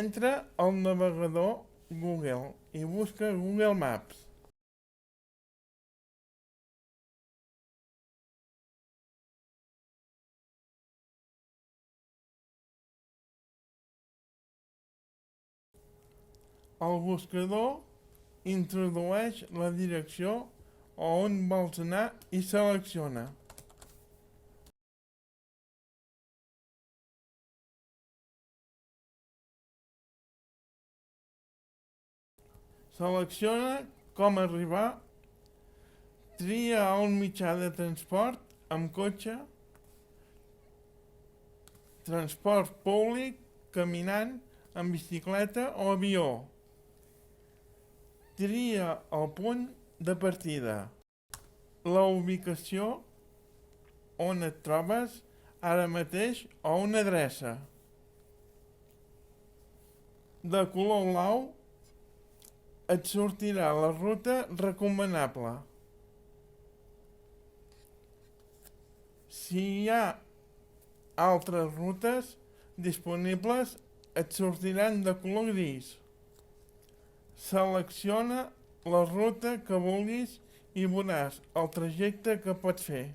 Entra al navegador Google i busca Google Maps. El buscador introdueix la direcció a on vols anar i selecciona. Selecciona com arribar, tria un mitjà de transport amb cotxe, transport públic, caminant, en bicicleta o avió. Tria el punt de partida, la ubicació on et trobes ara mateix o una adreça. De color blau et sortirà la ruta recomanable. Si hi ha altres rutes disponibles, et sortiran de color gris. Selecciona la ruta que vulguis i veuràs el trajecte que pots fer.